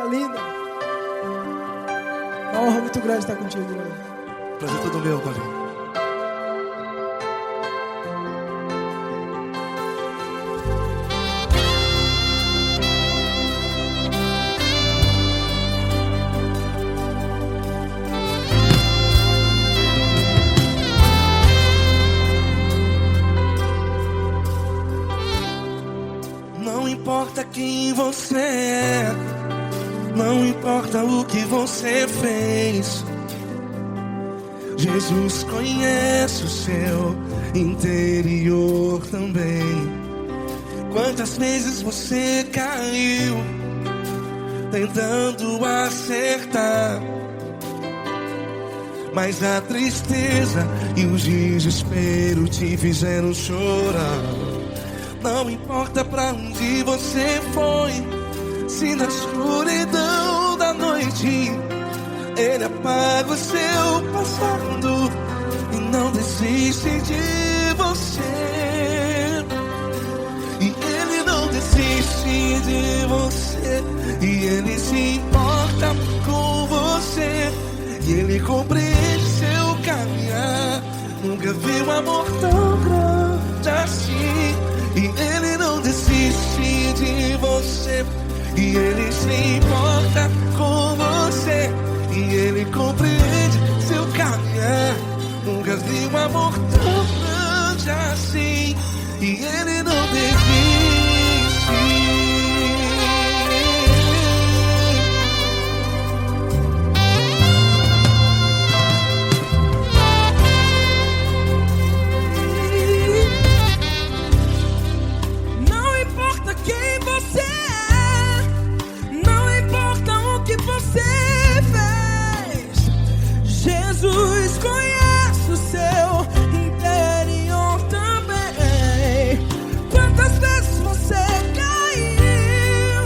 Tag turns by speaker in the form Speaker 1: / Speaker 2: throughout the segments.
Speaker 1: linda. Uma honra muito grande estar contigo hoje.
Speaker 2: Prazer todo meu, Paulinho.
Speaker 3: Não importa quem você é, não importa o que você fez, Jesus conhece o seu interior também. Quantas vezes você caiu tentando acertar, mas a tristeza e o desespero te fizeram chorar. Não importa pra onde você foi, se na escuridão da noite Ele apaga o seu passado e não desiste de você. E Ele não desiste de você, e Ele se importa com você, e Ele compreende seu caminhar. Nunca vi um amor tão grande assim. E Ele não desiste de você, e Ele se importa com você, e Ele compreende seu caminhar. Nunca vi um amor tão grande assim. E Ele não desiste.
Speaker 4: Jesus conhece o seu interior também. Quantas vezes você caiu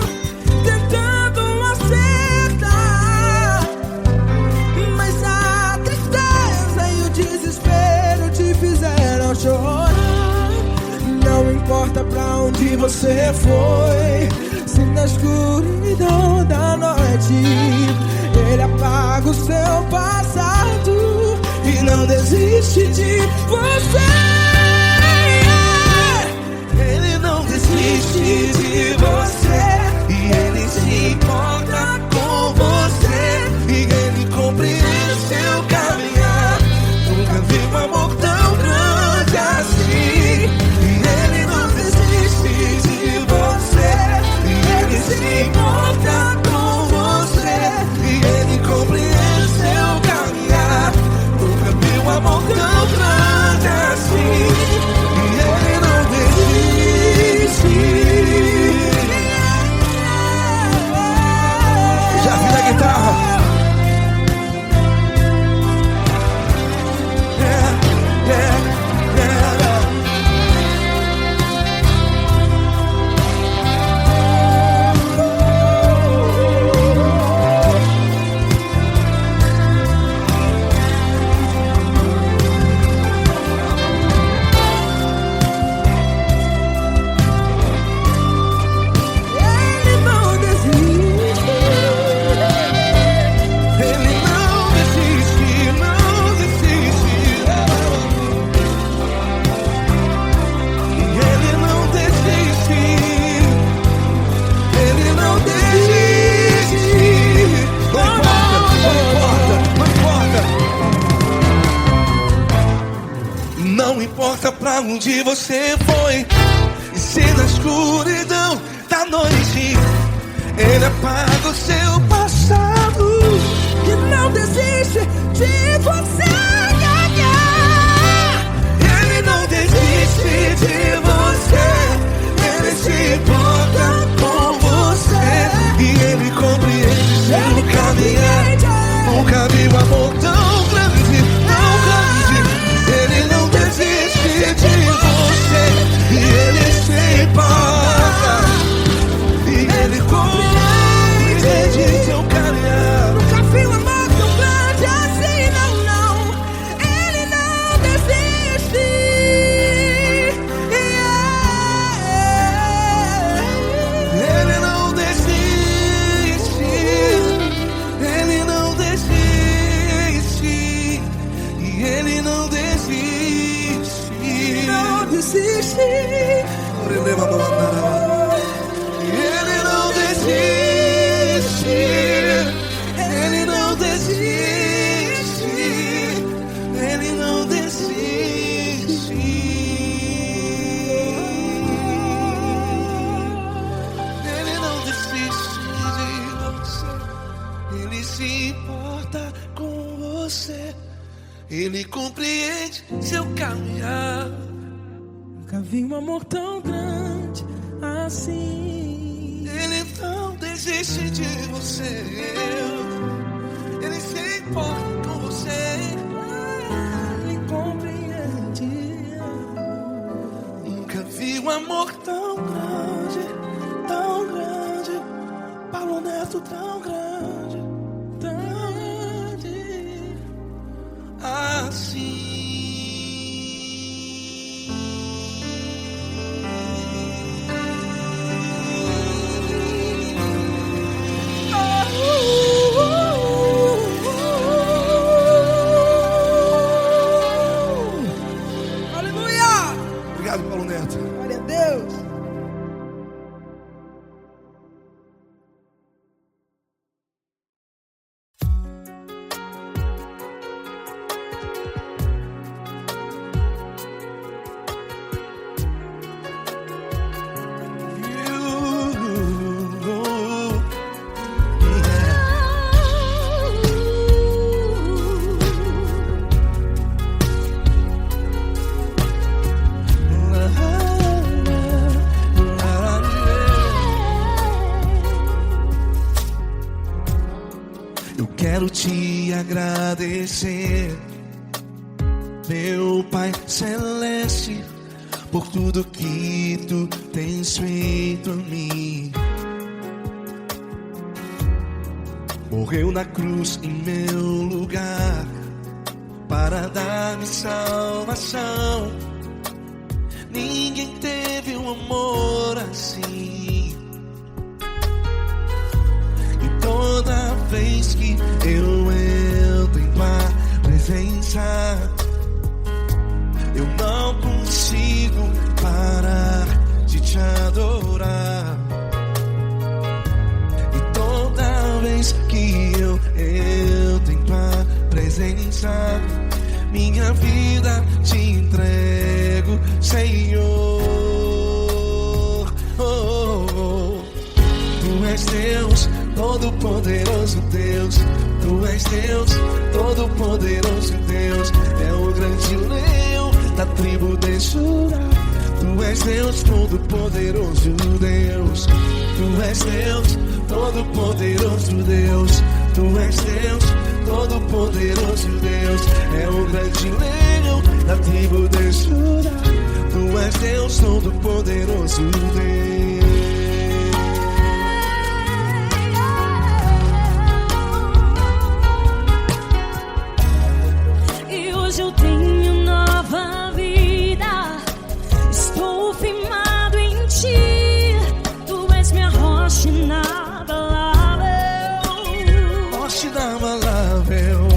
Speaker 4: tentando acertar, mas a tristeza e o desespero te fizeram chorar. Não importa pra onde você foi, se na escuridão da noite Ele apaga o seu passado e não desiste de você.
Speaker 3: Ele não desiste de você, e Ele se importa com você, e Ele compreende seu caminhar. Nunca vi um amor tão grande assim. E Ele não desiste de você, e Ele se importa com você, e Ele compreende seu caminhar. Nunca vi um amor tão grande assim. E Ele não desiste. Já vi na guitarra. Não importa pra onde você foi, e se na escuridão da noite Ele apaga o seu passado
Speaker 4: E não desiste de você.
Speaker 3: Ele não desiste de você, Ele se importa com você, e Ele compreende seu caminhar. Nunca vi um amor tão grande, tão grande. Ele não desiste de você, e Ele se importa, e Ele compreende Ele se importa com você. Ele compreende seu caminhar.
Speaker 4: Nunca vi um amor tão grande assim.
Speaker 3: Ele não desiste de você. Ele se importa com você.
Speaker 4: Ele compreende.
Speaker 3: Nunca vi um amor tão grande, Paulo Neto tão grande, assim.
Speaker 4: Aleluia!
Speaker 2: Obrigado, Paulo Neto.
Speaker 4: Glória a Deus.
Speaker 3: Eu quero te agradecer, meu Pai Celeste, por tudo que tu tens feito a mim. Morreu na cruz em meu lugar para dar-me salvação. Ninguém teve um amor assim. E toda vez que eu entro em tua presença, eu não consigo parar de te adorar. E toda vez que eu entro em tua presença, minha vida te entrego, Senhor. Tu és Deus, Todo-Poderoso Deus. Tu és Deus, Todo-Poderoso Deus. É o grande leão da tribo de Judá. Tu és Deus, Todo-Poderoso Deus. Tu és Deus, Todo-Poderoso Deus. Tu és Deus, Todo-Poderoso Deus. É o grande leão da tribo de Judá. Tu és Deus, Todo-Poderoso Deus.
Speaker 5: E hoje eu tenho nova vida. Estou firmado em ti. Tu és minha rocha inabalável.
Speaker 3: Rocha inabalável.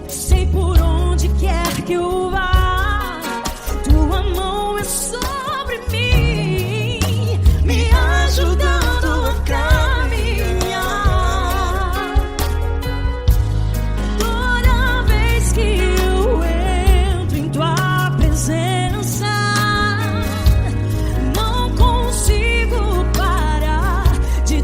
Speaker 5: Sei por onde quer que eu vá, tua mão é sobre mim, me ajudando a caminhar. Toda vez que eu entro em tua presença, não consigo parar de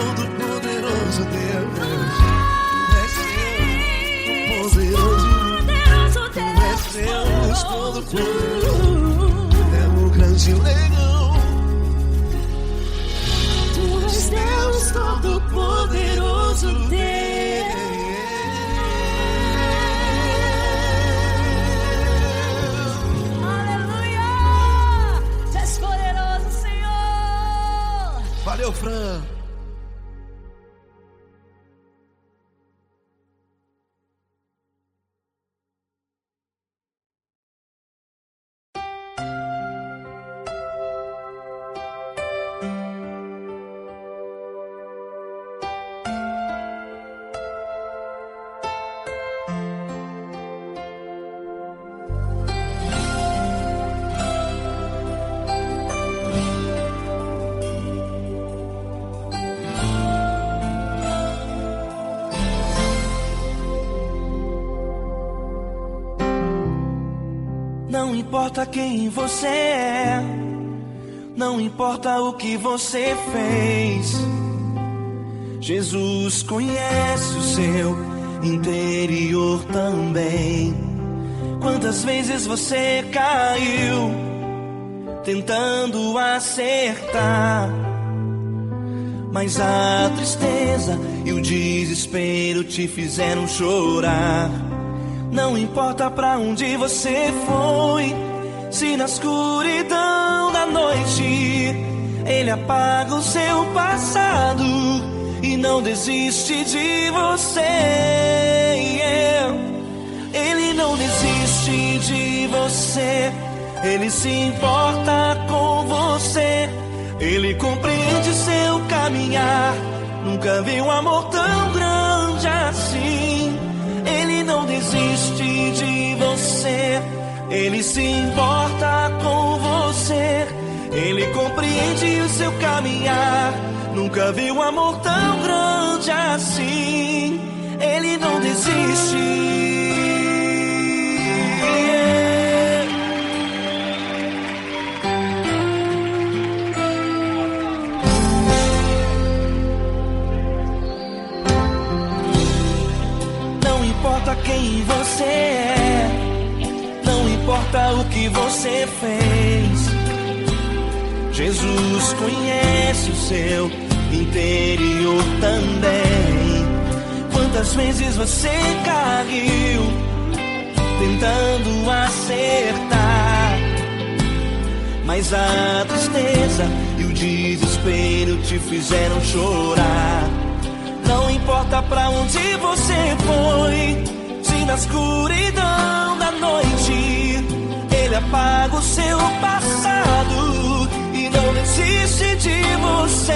Speaker 3: Todo-Poderoso Deus, és Deus, poderoso Deus, Todo-Poderoso, é o grande leão.
Speaker 5: Tu és Deus Todo-Poderoso Deus. Aleluia! Tu és poderoso, Senhor.
Speaker 3: Valeu, Fran.
Speaker 4: Não importa quem você é, não importa o que você fez, Jesus conhece o seu interior também. Quantas vezes você caiu tentando acertar, mas a tristeza e o desespero te fizeram chorar. Não importa pra onde você foi, se na escuridão da noite Ele apaga o seu passado e não desiste de você. Ele não desiste de você, Ele se importa com você, Ele compreende seu caminhar. Nunca vi um amor tão grande assim. Ele não desiste de você, Ele se importa com você, Ele compreende o seu caminhar. Nunca vi um amor tão grande assim. Ele não desiste. Não importa quem você é, não importa o que você fez, Jesus conhece o seu interior também. Quantas vezes você caiu tentando acertar, mas a tristeza e o desespero te fizeram chorar. Não importa pra onde você foi, se na escuridão da noite Ele apaga o seu passado e não desiste de você.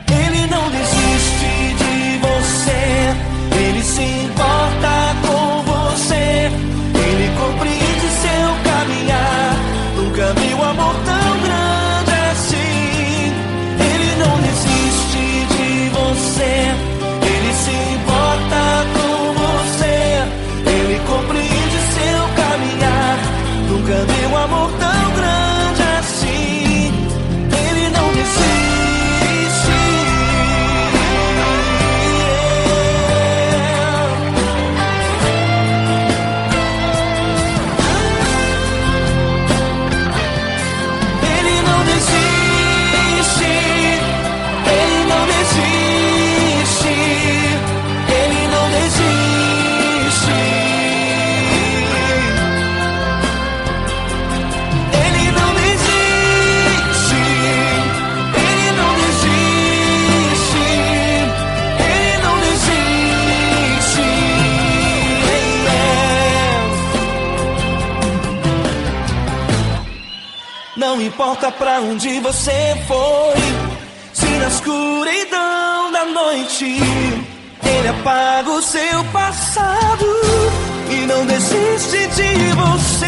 Speaker 4: Ele não desiste de você, Ele se importa com você, Ele compreende seu caminhar. Nunca vi um amor tão grande assim. Ele não desiste de você, Ele se importa com você, Ele compreende seu caminhar. Nunca vi um amor tão grande assim. Ele não desiste. Ele não desiste. Ele não desiste. Ele não desiste. Ele não desiste. Ele não desiste. Ele não desiste. Não importa pra onde você foi, se na escuridão da noite Ele apaga o seu passado e não desiste de você.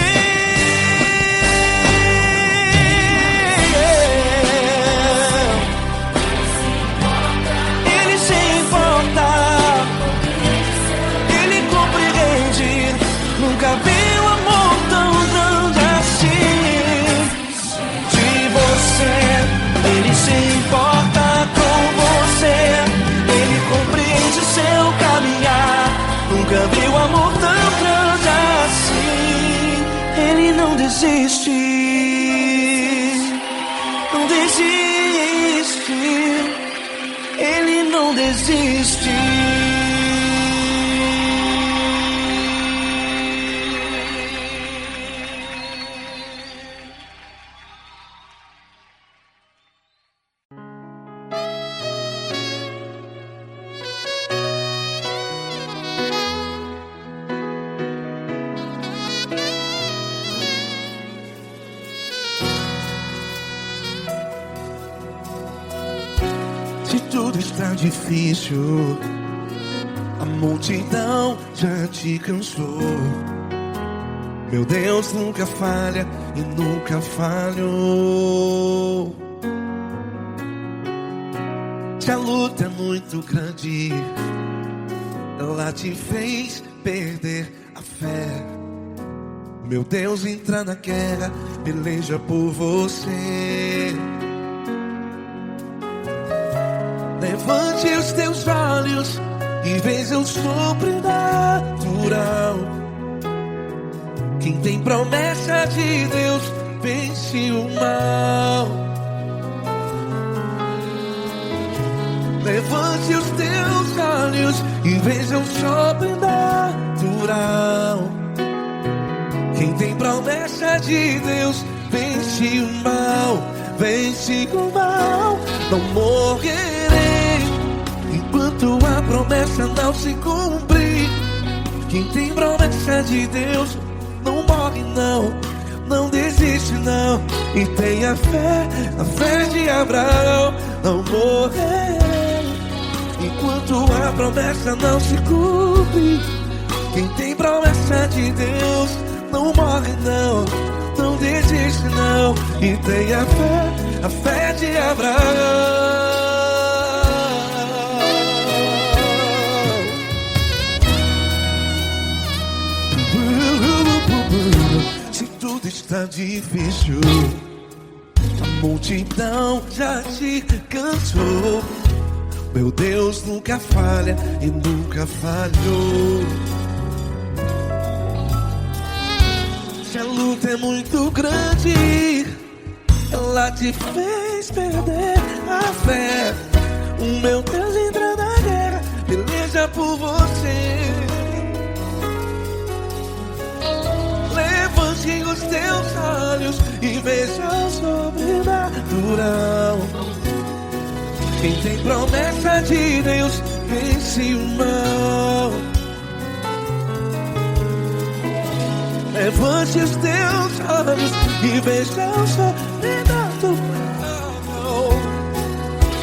Speaker 4: Ele se importa, Ele compreende. Nunca vi um amor tão grande assim. De você, Ele se importa.
Speaker 3: desiste, não desiste, Ele não desiste. Se tudo está difícil, a multidão já te cansou. Meu Deus nunca falha e nunca falhou. Se a luta é muito grande, ela te fez perder a fé. Meu Deus entra na guerra, peleja por você. Levante os teus olhos e veja o sobrenatural. Quem tem promessa de Deus vence o mal. Levante os teus olhos e veja o sobrenatural. Quem tem promessa de Deus vence o mal. Vence o mal. Não morrerei enquanto a promessa não se cumprir. Quem tem promessa de Deus não morre não, não desiste não. E tenha fé, a fé de Abraão. Não morrerei enquanto a promessa não se cumpre. Quem tem promessa de Deus não morre não, não desiste não. E tenha fé, a fé de Abraão. Se tudo está difícil, a multidão já te cansou. Meu Deus nunca falha e nunca falhou. Se a luta é muito grande, ela te fez perder a fé. O meu Deus entra na guerra, peleja por você. Levante os teus olhos e veja o sobrenatural. Quem tem promessa de Deus vence o mal. Levante os teus olhos e veja o sobrenatural.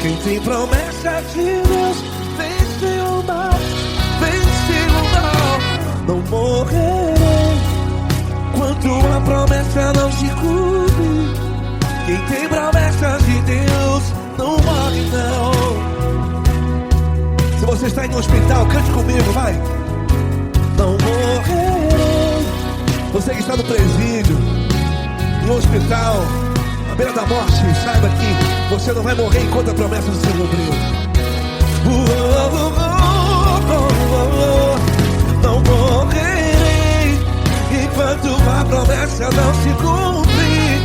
Speaker 3: Quem tem promessa de Deus vence o mal. Vence o mal. Não morrerei enquanto a promessa não se cumpre. Quem tem promessa de Deus não morre não. Se você está em um hospital, cante comigo, vai. Não morrerei. Você que está no presídio, no hospital, à beira da morte, saiba que você não vai morrer enquanto a promessa não se cumpriu. Não morrerei enquanto a promessa não se cumprir.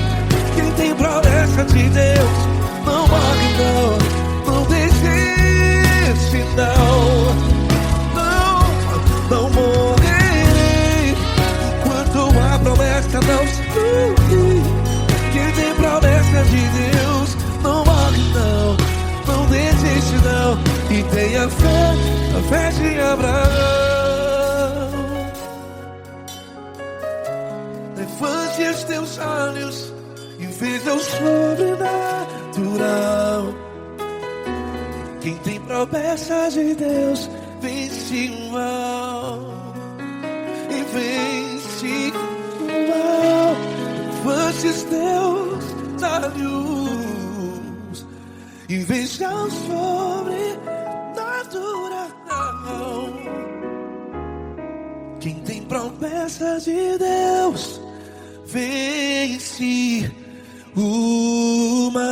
Speaker 3: Quem tem promessa de Deus não morre não, não desiste não. Não morrerei enquanto a promessa não se cumprir. Quem tem promessa de Deus não morre não, não desiste não. E tenha fé, a fé de Abraão. Levante os teus olhos e veja o sobrenatural. Quem tem promessa de Deus vence o mal. E vence o mal. Levante os teus olhos e veja o sobrenatural. Quem tem promessa de Deus vence o mal.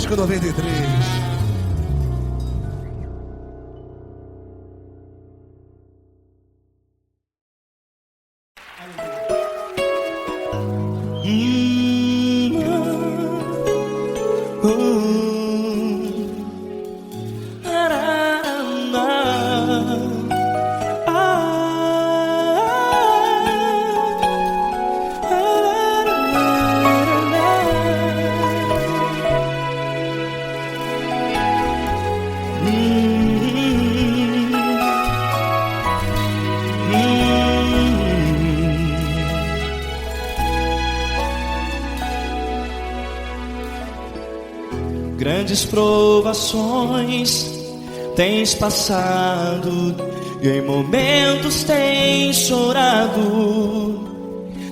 Speaker 2: Acústico 93.
Speaker 3: Grandes provações tens passado e em momentos tens chorado,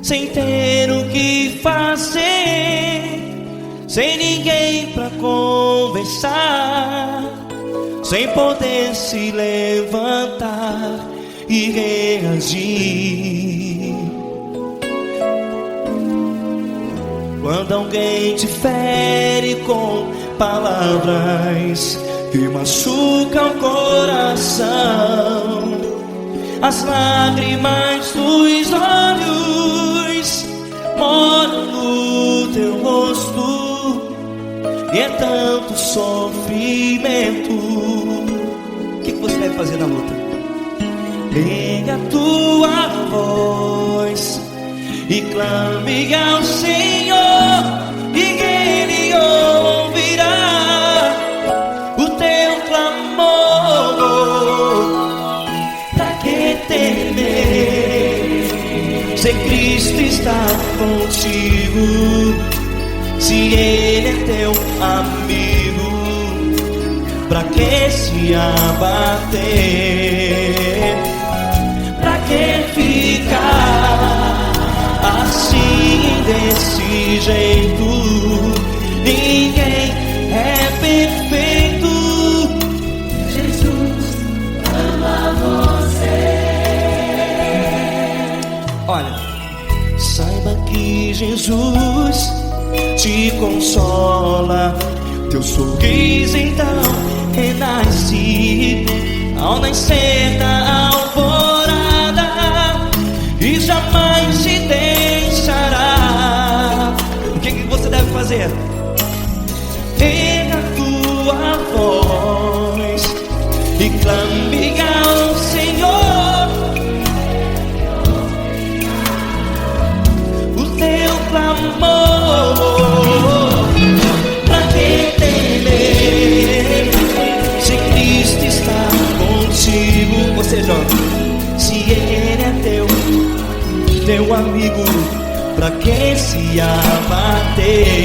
Speaker 3: sem ter o que fazer, sem ninguém pra conversar, sem poder se levantar e reagir. Quando alguém te fere com palavras que machucam o coração, as lágrimas dos olhos moram no teu rosto, e é tanto sofrimento. O que você deve fazer na luta? Erga a tua voz e clame ao Senhor, e Ele ouvirá o teu clamor. Pra que temer, se Cristo está contigo, se Ele é teu amigo? Pra que se abater? Pra que ficar assim, desse jeito? Ninguém é perfeito. Jesus ama você. Olha, saiba que Jesus te consola, teu sorriso então renasce ao nascer da alvorada, e jamais te deixará. O que você deve fazer? Erga a tua voz e clame ao Senhor, o teu clamor. Pra que temer, se Cristo está contigo? Ou seja, se Ele é teu amigo, pra que se abater?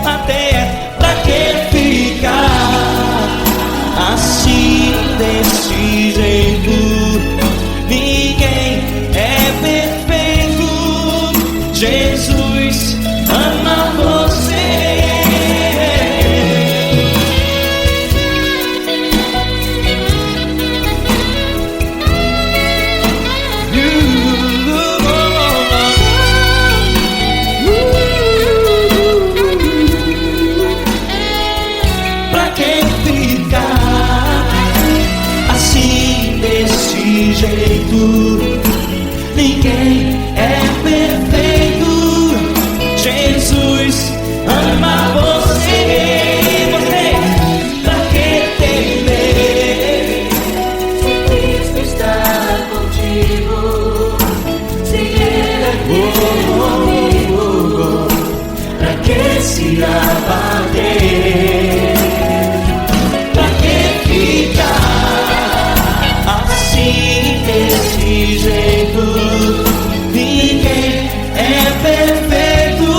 Speaker 3: Até pra que ficar assim, desse jeito? Ninguém é perfeito. Jesus ama você. Ninguém é perfeito. Jesus ama você. Você, pra que temer, se Cristo está contigo, se Ele é teu amigo? Pra que se abater? Pra que ficar assim, desse jeito? Ninguém é perfeito.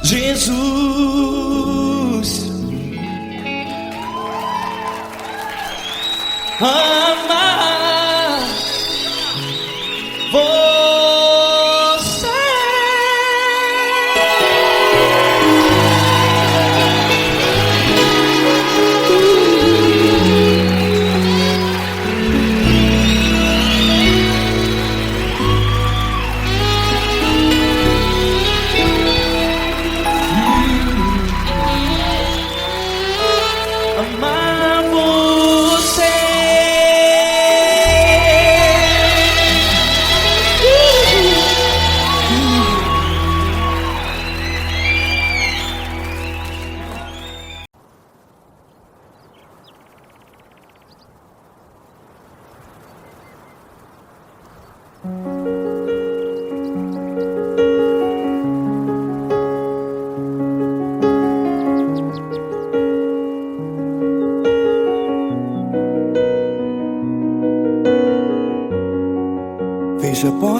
Speaker 3: Jesus ama você.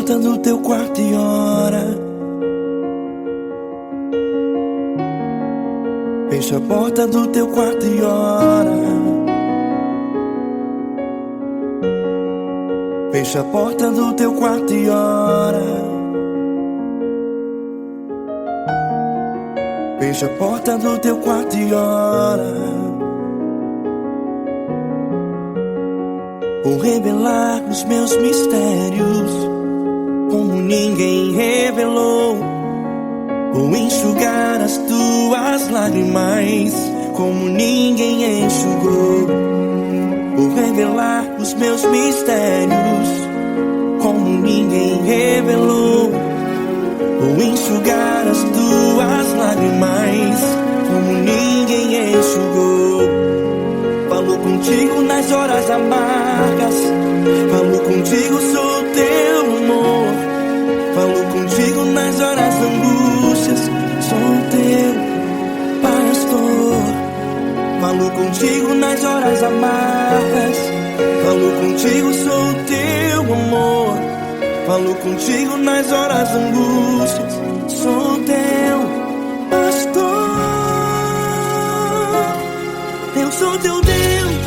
Speaker 3: porta do teu quarto e ora. Fecha a porta do teu quarto e ora. Fecha a porta do teu quarto e ora. Fecha a porta do teu quarto e ora. Vou revelar os meus mistérios como ninguém revelou. Vou enxugar as tuas lágrimas como ninguém enxugou. Vou revelar os meus mistérios como ninguém revelou. Vou enxugar as tuas lágrimas como ninguém enxugou. Falo contigo nas horas amargas, falo contigo, sou teu amor. Falo contigo nas horas angústias, sou teu pastor. Falo contigo nas horas amargas, falo contigo, sou teu amor. Falo contigo nas horas angústias, sou teu pastor. Eu sou teu Deus,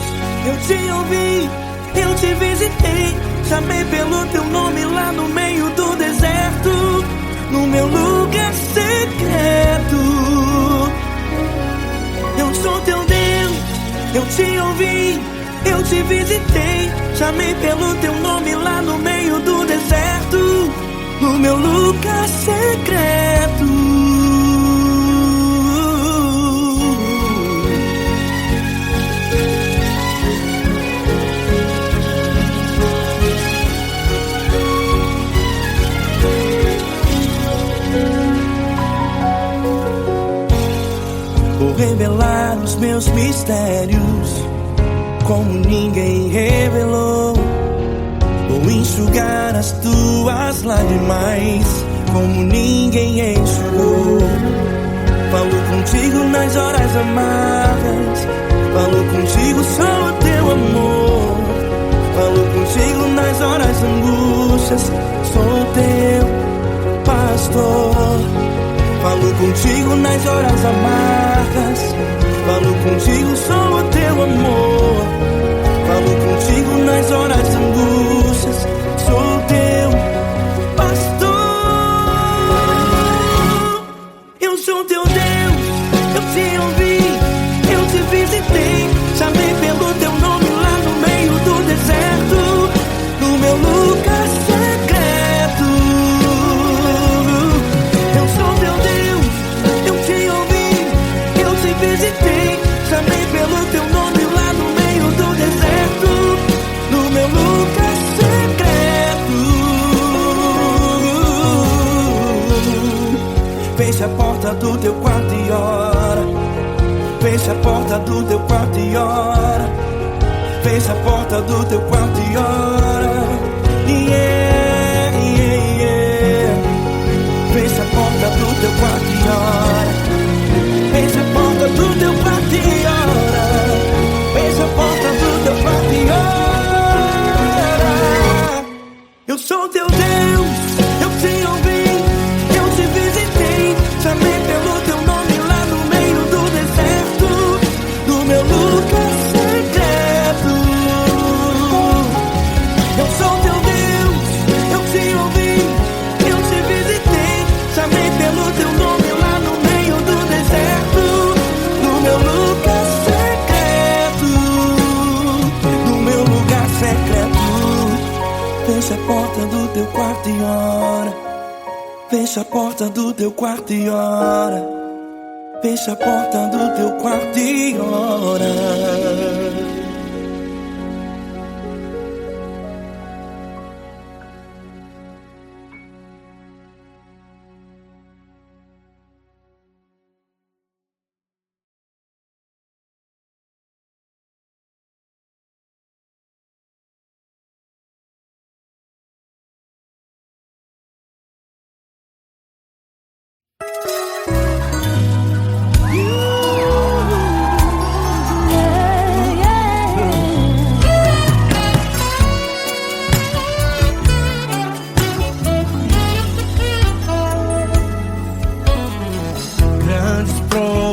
Speaker 3: eu te ouvi, eu te visitei. Chamei pelo teu nome lá no meio do deserto, no meu lugar secreto. Eu sou teu Deus, eu te ouvi, eu te visitei. Chamei pelo teu nome lá no meio do deserto, no meu lugar secreto. Vou revelar os meus mistérios como ninguém revelou. Vou enxugar as tuas lágrimas como ninguém enxugou. Falo contigo nas horas amargas, falo contigo, sou teu amor. Falo contigo nas horas angústias, sou teu pastor. Falo contigo nas horas amargas, falo contigo, sou o teu amor. Falo contigo nas horas angústias, sou teu pastor. Eu sou teu Deus, eu te ouvi, eu te visitei. Chamei pelo teu nome lá no meio do deserto, no meu lugar secreto. Eu sou teu Deus, eu te ouvi, eu te visitei. Chamei pelo teu nome lá no meio do deserto, no meu lugar secreto. Fecha a porta do teu quarto e ora. Fecha a porta do teu quarto e ora. Fecha a porta do teu quarto e ora. Yeah, yeah, yeah. Fecha a porta do teu quarto e ora. Fecha a porta do teu quarto e ora. Fecha a porta do teu quarto e ora. Eu sou teu Deus, eu te ouvi, eu te visitei. Chamei pelo teu nome lá no meio do deserto, no meu lugar secreto. Eu sou teu Deus, eu te ouvi, eu te visitei. Chamei pelo teu nome lá no meio do deserto, no meu lugar secreto, no meu lugar secreto. Fecha a porta do teu quarto e ora. Fecha a porta do teu quarto e ora. Fecha a porta do teu quarto e ora.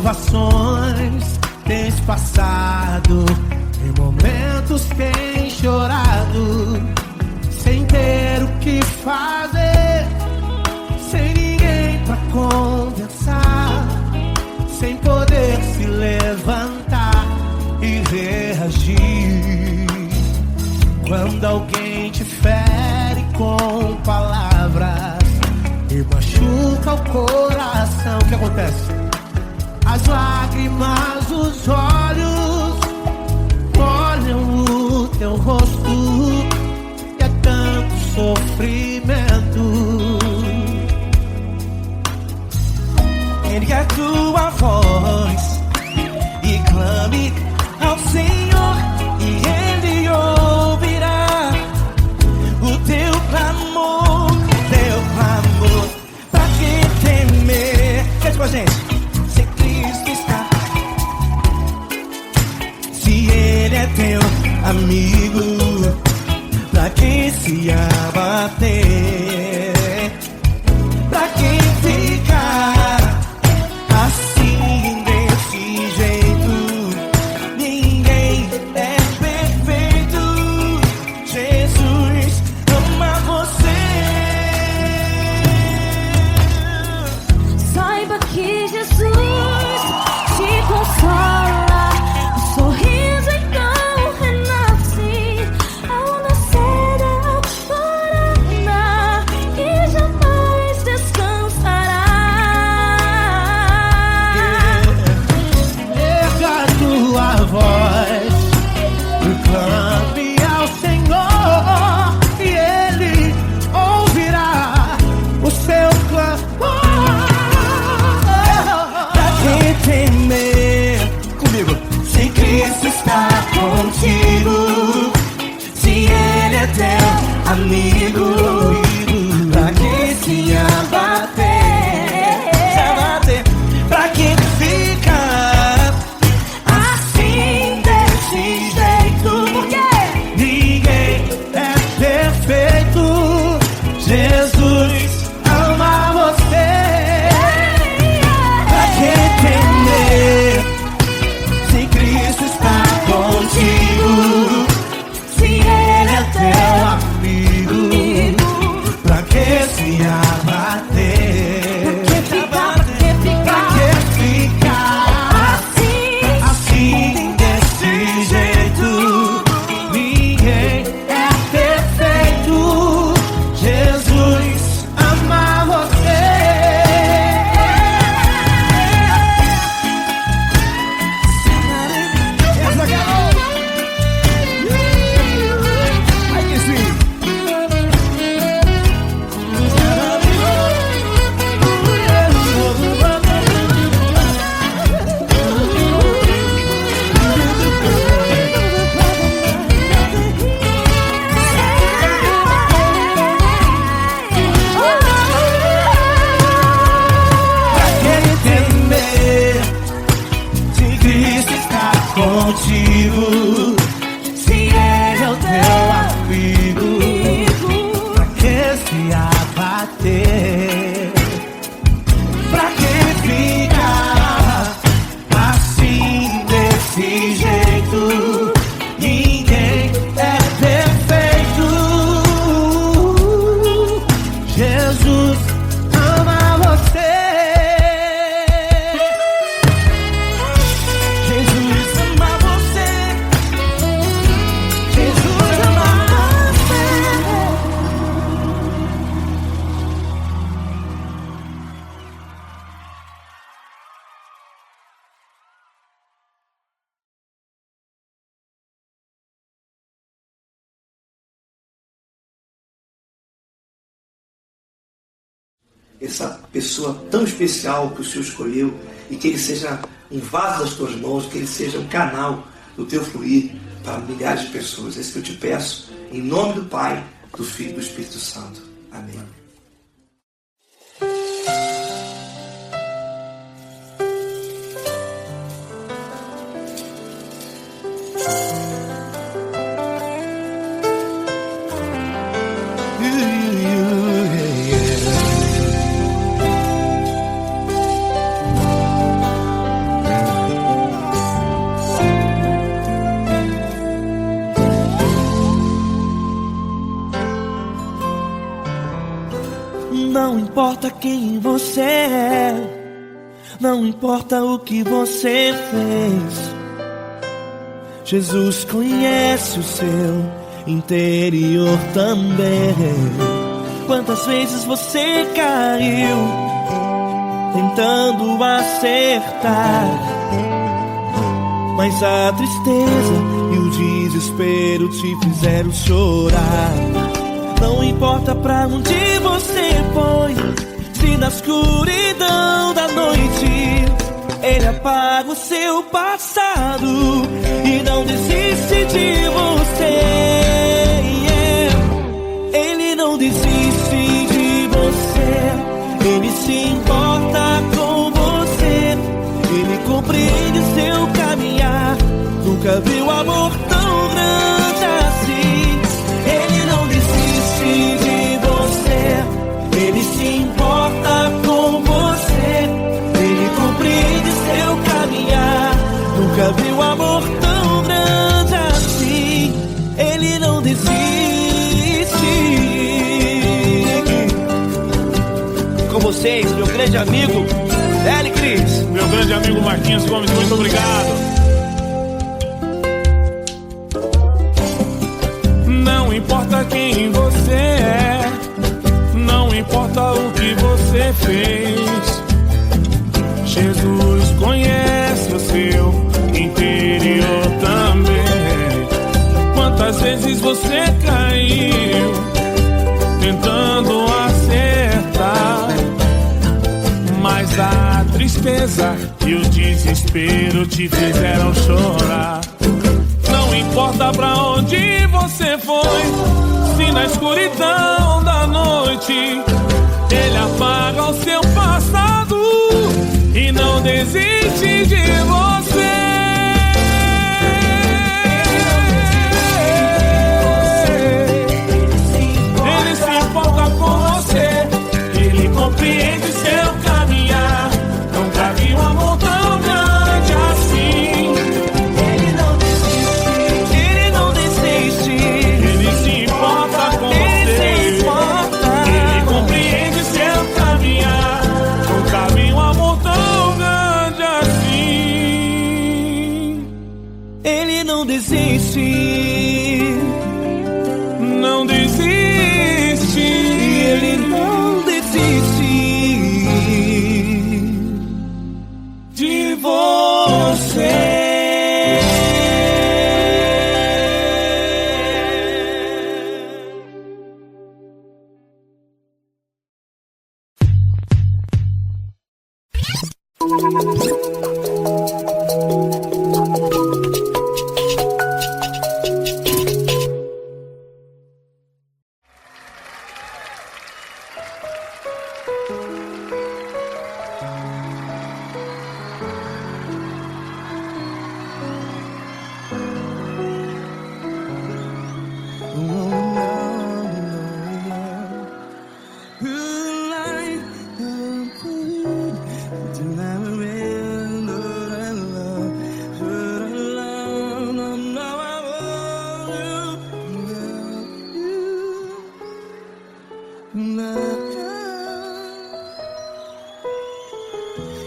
Speaker 3: provações tens passado, em momentos tens chorado, sem ter o que fazer, sem ninguém pra conversar, sem poder se levantar e reagir. Quando alguém te fere com palavras e machuca o coração, o que acontece? As lágrimas dos olhos molham o teu rosto, e é tanto sofrimento. Ergue a tua voz e clame ao Senhor, e Ele ouvirá o teu clamor, pra que temer? Cante com a gente. Se Cristo está, se Ele é teu amigo, pra que se abater? Pra que ficar assim desse jeito? Ninguém é perfeito. Jesus ama você.
Speaker 5: Saiba que Jesus te consola, o sorriso então renasce ao nascer da aurora, e jamais descansará.
Speaker 3: Erga a tua voz e clame ao Senhor, e Ele ouvirá o seu clamor. Pra que temer? Comigo. Se Cristo está contigo, se Ele é teu amigo, pra que se abater? Pra que ficar assim desse jeito? Porque ninguém é perfeito. Jesus ama você. Pra que temer? Se Cristo está contigo, se Ele é teu amigo, pra que se abater? Pra que ficar assim desse jeito? Ninguém é perfeito. Jesus ama você. Ai que sim. Pra que temer? Se Cristo está contigo, se Ele é o teu amigo, pra que se abater? Pra que ficar assim desse jeito? Ninguém é perfeito. Jesus ama você. Jesus ama você. Jesus ama você.
Speaker 6: Essa pessoa tão especial que o Senhor escolheu, e que Ele seja um vaso das tuas mãos, que Ele seja um canal do teu fluir para milhares de pessoas. É isso que eu te peço, em nome do Pai, do Filho e do Espírito Santo. Amém.
Speaker 3: importa quem você é, não importa o que você fez, Jesus conhece o seu interior também. Quantas vezes você caiu tentando acertar, mas a tristeza e o desespero te fizeram chorar. Não importa pra onde você foi, se na escuridão da noite Ele apaga o seu passado e não desiste de você. Ele não desiste de você, Ele se importa com você, Ele compreende seu caminhar. Nunca viu amor tão grande assim. Ele não desiste de você, Ele se importa com você, Ele compreende seu caminhar. Nunca viu amor tão grande assim. Ele não desiste. Com vocês, meu grande amigo L. Cris.
Speaker 7: Meu grande amigo Marquinhos Gomes, muito obrigado. Não importa quem você é, não importa o que você fez, Jesus conhece o seu interior também. Quantas vezes você caiu tentando acertar, mas a tristeza e o desespero te fizeram chorar. Não importa pra onde você foi, se na escuridão da noite Ele apaga o seu passado e não desiste de você. Ele se importa com você, Ele compreende seu caminhar. Nunca vi um amor tão grande assim. Ele não desiste, Ele não desiste. Ele se importa com você, Ele compreende seu caminhar. Nunca vi um amor tão grande assim.
Speaker 3: Ele não desiste,
Speaker 7: não desiste.
Speaker 3: Ele não desiste
Speaker 7: de você.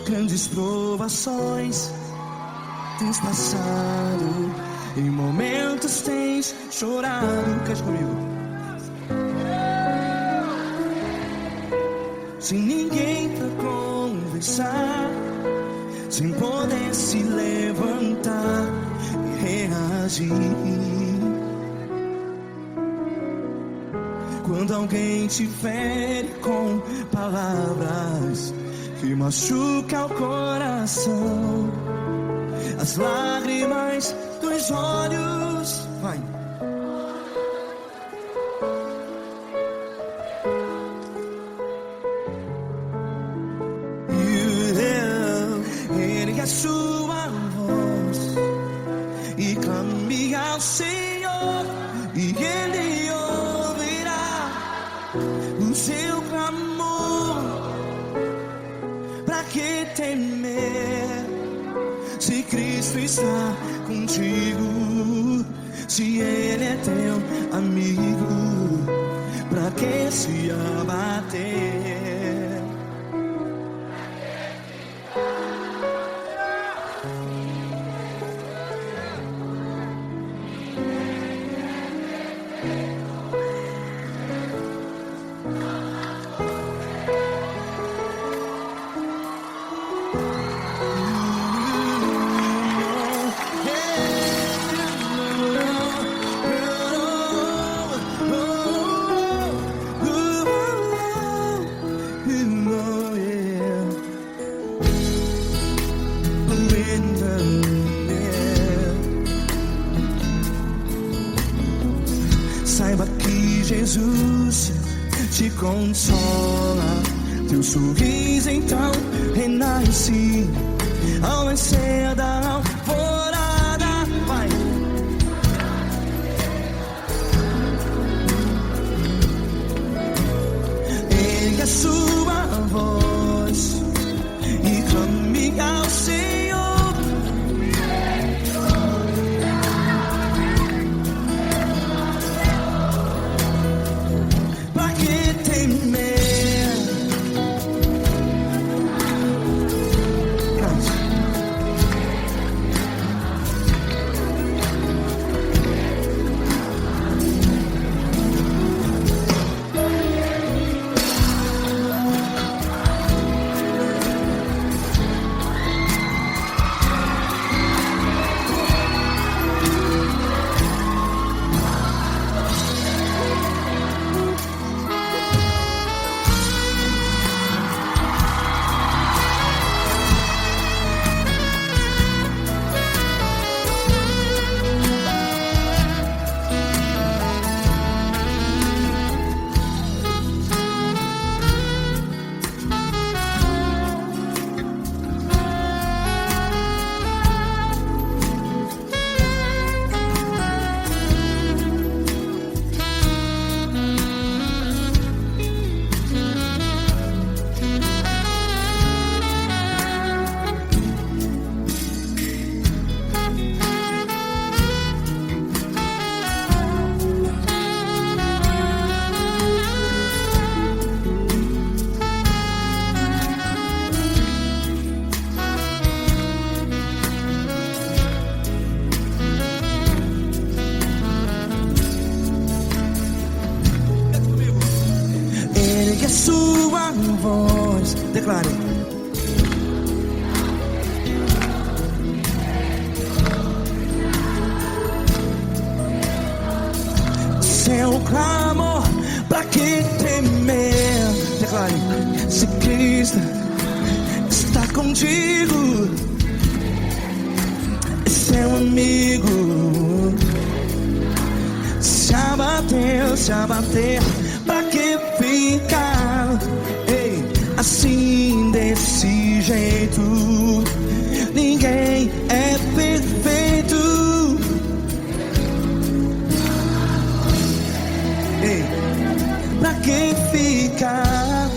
Speaker 3: Grandes provações tens passado, em momentos tens chorado. Cante comigo. Sem ninguém pra conversar, sem poder se levantar e reagir. Quando alguém te fere com palavras que machuca o coração, as lágrimas dos olhos, vai. Ele é sua voz e clame ao Senhor e Ele ouvirá o seu clamor. Pra que temer se Cristo está contigo? Se Ele é teu amigo, pra que se abater? Saiba que Jesus te consola, teu sorriso então renasce ao nascer da alvorada. Vai. Ergue a sua voz e clame ao Senhor. Pra que temer? Ergue a sua voz, declare. Seu clamor, pra que temer? Declare. Se Cristo está contigo, é seu amigo. Se abater, pra que ficar? Ei, assim desse jeito, ninguém é perfeito. Ei, pra que ficar?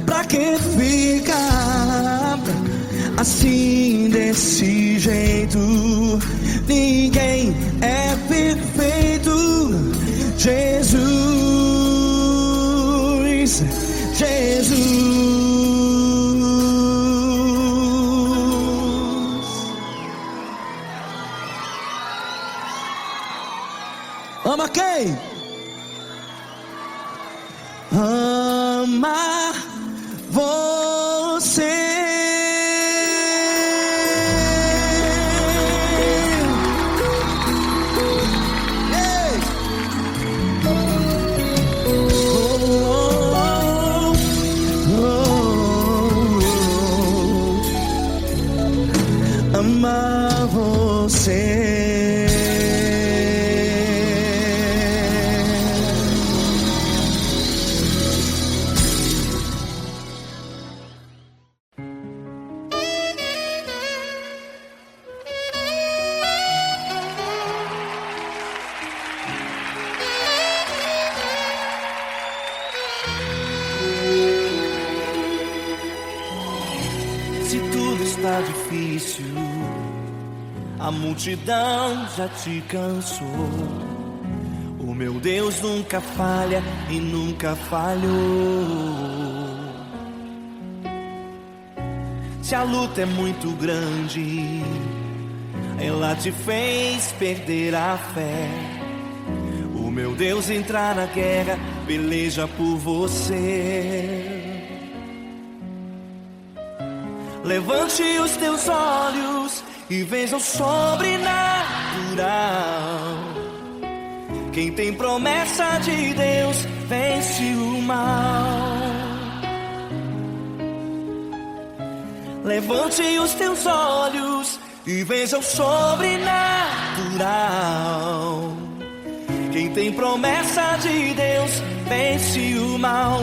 Speaker 3: Pra que ficar assim desse jeito? Ninguém é perfeito. Jesus, Jesus. Ama quem? Ama você. Amar você. Se tudo está difícil A multidão já te cansou. O meu Deus nunca falha e nunca falhou. Se a luta é muito grande, ela te fez perder a fé. O meu Deus entrar na guerra, peleja por você. Levante os teus olhos e veja o sobrenatural. Quem tem promessa de Deus vence o mal. Levante os teus olhos e veja o sobrenatural. Quem tem promessa de Deus vence o mal,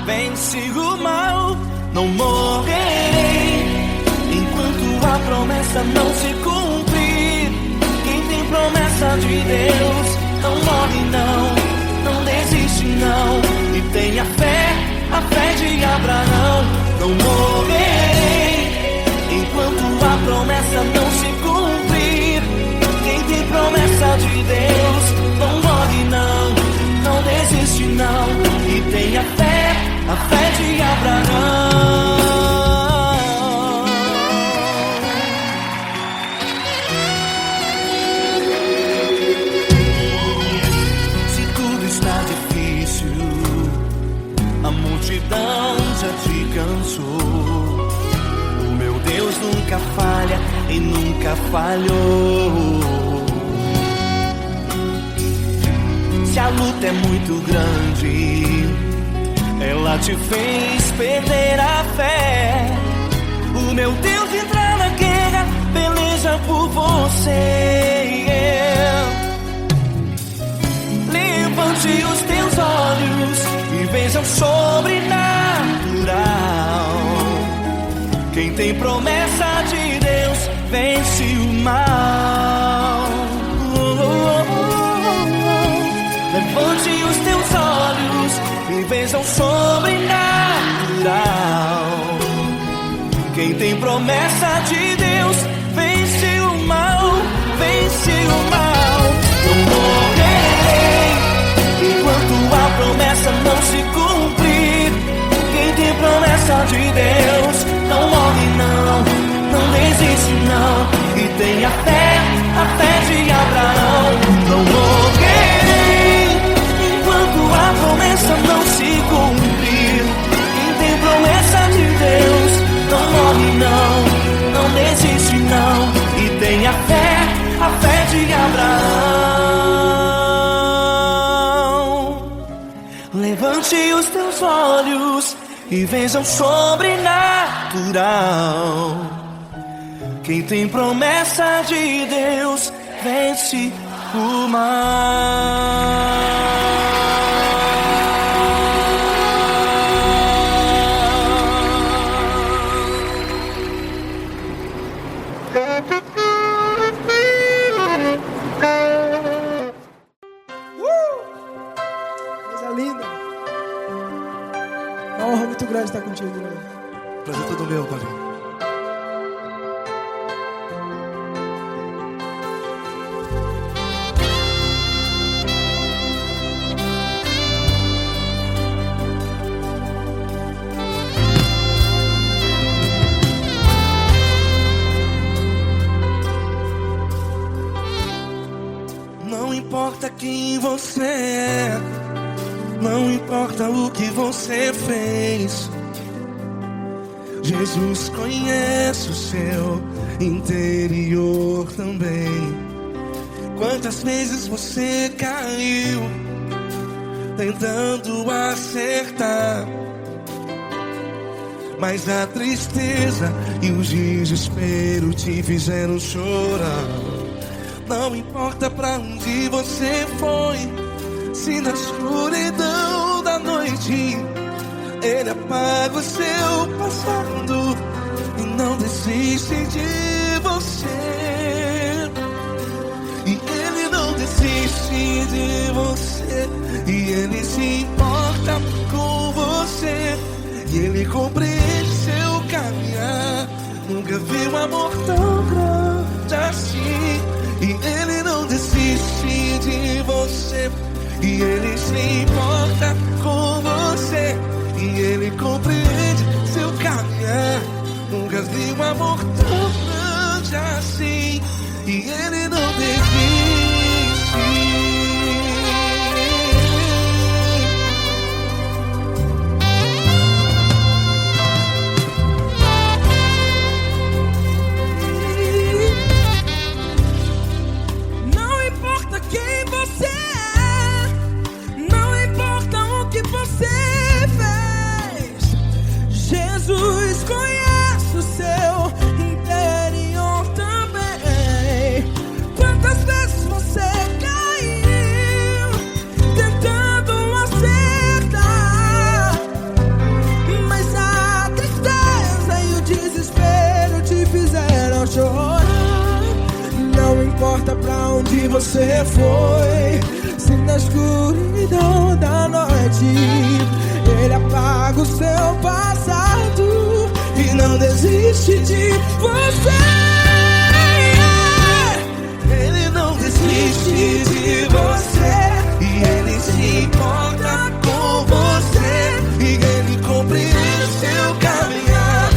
Speaker 3: vence o mal. Não morrerei enquanto a promessa não se cumprir. Quem tem promessa de Deus não morre não desiste não. E tenha fé, a fé de Abraão. Não morrerei enquanto a promessa não se cumprir. Quem tem promessa de Deus não morre não desiste não. E tenha fé, a fé de Abraão. Se tudo está difícil, a multidão já te cansou. O meu Deus nunca falha e nunca falhou. Se a luta é muito grande, ela te fez perder a fé. O meu Deus entrar na guerra, peleja por você. Levante os teus olhos e veja o sobrenatural. Quem tem promessa de Deus vence o mal. Levante os teus olhos e veja o sobrenatural. Quem tem promessa de Deus vence o mal, vence o mal. Não morrerei enquanto a promessa não se cumprir. Quem tem promessa de Deus não morre não desiste não. E tenha fé, a fé de Abraão. Não morrerei enquanto a promessa não se cumprir. Quem tem promessa de Deus não morre não desiste não. E tenha fé, a fé de Abraão. Levante os teus olhos e veja o sobrenatural. Quem tem promessa de Deus vence o mal.
Speaker 1: Coisa linda. Uma honra muito grande estar contigo, Glória.
Speaker 2: Prazer todo meu, Paulinho.
Speaker 3: Não importa quem você é, não importa o que você fez, Jesus conhece o seu interior também. Quantas vezes você caiu tentando acertar, mas a tristeza e o desespero te fizeram chorar. Não importa pra onde você foi, se na escuridão da noite Ele apaga o seu passado e não desiste de você. E Ele não desiste de você, e Ele se importa com você, e Ele compreende seu caminhar. Nunca vi um amor tão grande grande assim. E Ele não desiste de você. E Ele se importa com você. E Ele compreende seu caminhar. Nunca vi um amor tão grande assim. E Ele não desiste.
Speaker 4: Não importa quem você é, não importa o que você fez, Jesus conhece o seu interior também. Quantas vezes você caiu tentando acertar, mas a tristeza e o desespero te fizeram chorar. Não importa pra onde você foi, se na escuridão da noite Ele apaga o seu passado e não desiste de você.
Speaker 3: Ele não desiste de você. E Ele se importa com você. E Ele compreende seu caminhar.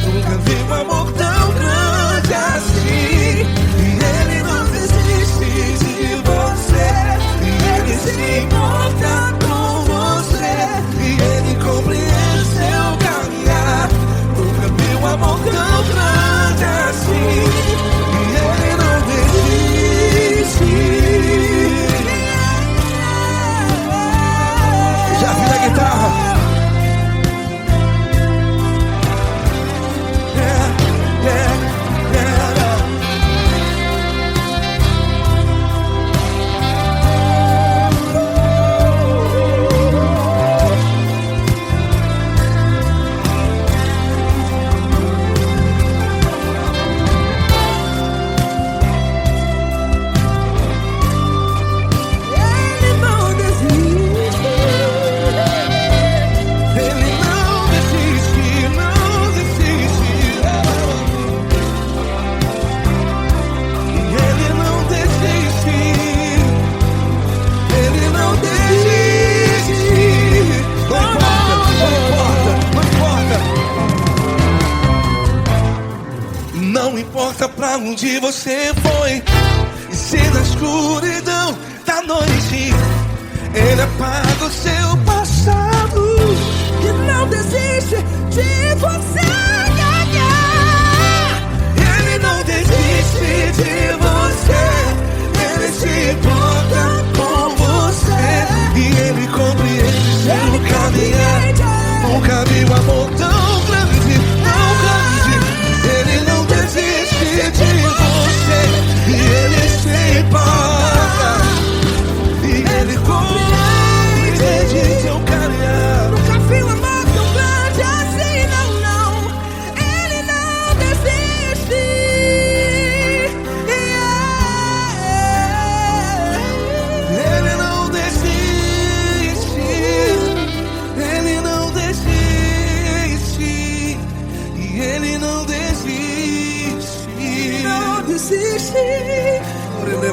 Speaker 3: Nunca vi um amor tão grande assim. E Ele não desiste de você. E Ele se importa com você. E Ele compreende seu caminhar. Nunca vi um amor tão grande assim. E Ele não desiste. Já vi a guitarra.
Speaker 4: Ele não desiste.
Speaker 3: Ele não desiste, não desiste. Ele não desiste. Ele não desiste. Não importa, não importa. Não importa pra onde você foi. E se na escuridão da noite Ele apaga o seu passado.
Speaker 4: E não desiste de você.
Speaker 3: Ele não desiste de você. Ele se importa com você. E Ele compreende seu caminhar. Nunca vi um amor tão grande, tão grande. Ele não desiste de você. E Ele se importa. E Ele compreende seu caminhar.
Speaker 4: Nunca vi um amor tão grande assim, não, não. Ele não desiste.
Speaker 3: Ele não desiste. Ele não desiste. E Ele não desiste.
Speaker 4: Não desiste.
Speaker 3: Ele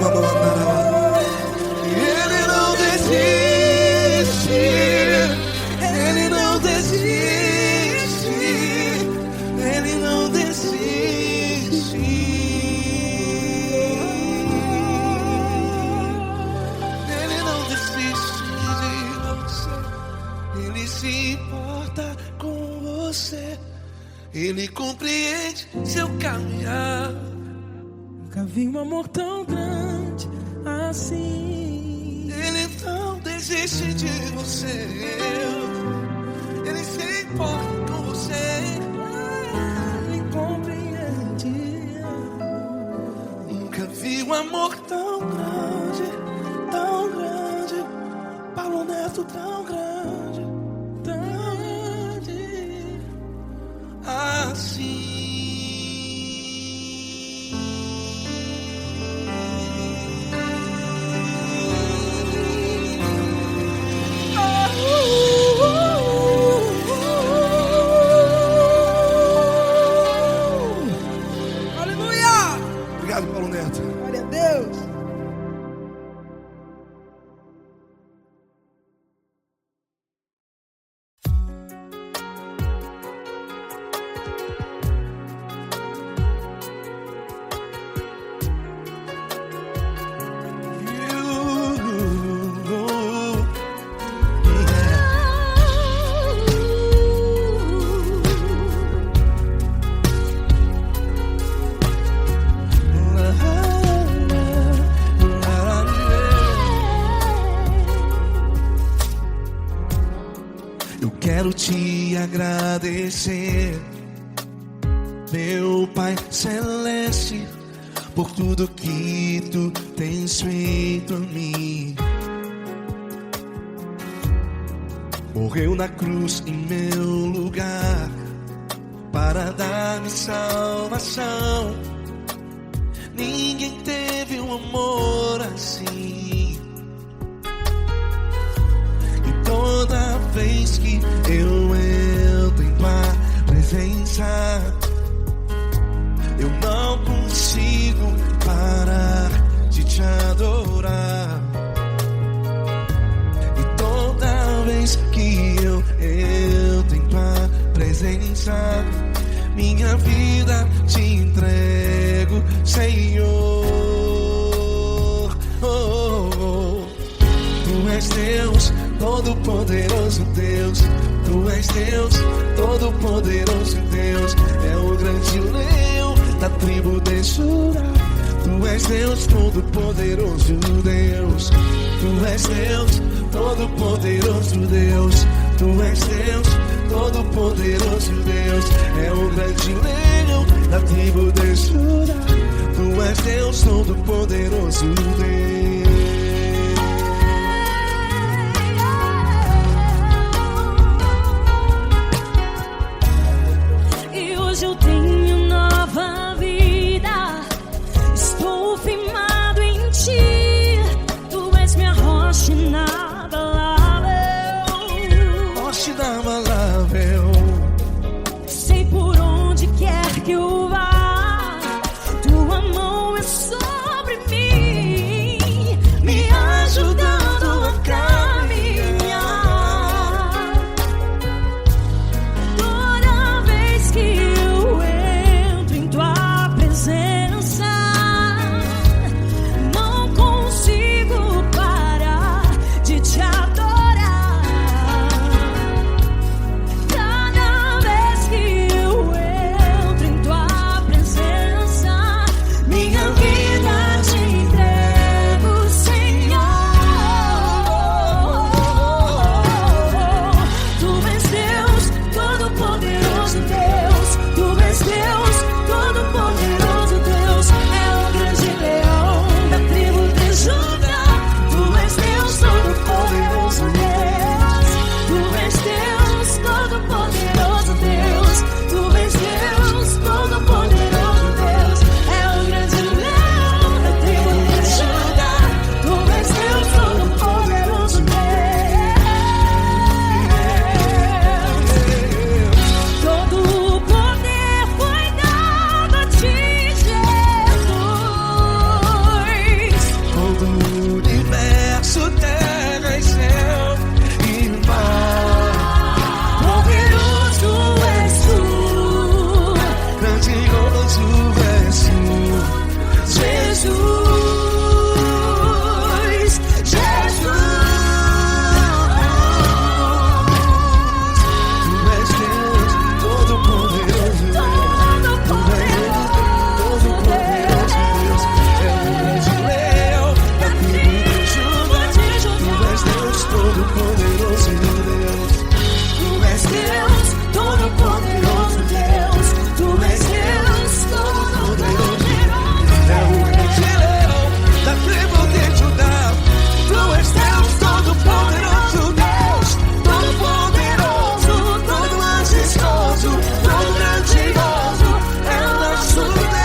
Speaker 3: não desiste. Ele não desiste. Ele não desiste. Ele não desiste de você. Ele se importa com você. Ele compreende seu caminhar.
Speaker 4: Nunca vi um amor tão grande assim.
Speaker 3: Ele não desiste de você. Ele se importa com você.
Speaker 4: Ele compreende.
Speaker 3: Nunca vi um amor tão grande, tão grande. Paulo Neto tão grande, tão grande assim.
Speaker 4: Aleluia!
Speaker 3: Obrigado, Paulo. quero te agradecer, meu Pai Celeste, por tudo que tu tens feito a mim. Morreu na cruz em meu lugar para dar-me salvação. Ninguém teve um amor assim. E toda vez que eu entro em tua presença, eu não consigo parar de te adorar. E toda vez que eu entro em tua presença, minha vida te entrego, Senhor. Oh, oh, oh. Tu és Deus, Todo-Poderoso Deus. Tu és Deus, Todo-Poderoso Deus. É o grande leão da tribo de Judá. Tu és Deus, Todo-Poderoso Deus. Tu és Deus, Todo-Poderoso Deus. Tu és Deus, Todo-Poderoso Deus. É o grande leão da tribo de Judá. Tu és Deus, Todo-Poderoso Deus.
Speaker 5: Eu tenho nova vida, estou firmado em ti. Tu és minha rocha inabalável.
Speaker 3: Rocha inabalável.
Speaker 5: Sei por onde quer que eu vá, tua mão é sobre mim, me ajudando a caminhar. Toda vez que não consigo parar de te adorar. Cada vez que eu entro em tua presença, minha vida te entrego, Senhor. Tu és Deus, Todo-Poderoso Deus. Tu és Deus, Todo-Poderoso Deus. É o grande leão da tribo de Judá. Tu és Deus, Todo-Poderoso Deus. Tu és Deus, Todo-Poderoso Deus. Tu és Deus, Todo-Poderoso Deus. É o grande leão da tribo de Judá. Tu és Deus, Todo-Poderoso Deus. Todo o poder foi dado a ti, Jesus.
Speaker 3: Todo o universo, terra e céu e mar.
Speaker 5: Poderoso és tu,
Speaker 3: Grandioso és tu,
Speaker 5: Jesus. Jesus.
Speaker 3: Tu és Deus, Todo-Poderoso Deus. Todo-Poderoso Deus. É o grande leão da tribo de Judá. Tu és Deus, Todo-Poderoso Deus.
Speaker 5: Tu és Deus, Todo-Poderoso Deus. Tu és Deus, Todo-Poderoso Deus.
Speaker 3: É o grande leão da tribo de Judá. Tu és Deus, Todo-Poderoso Deus. Todo-Poderoso, todo majestoso, todo grandioso. É o nosso Deus.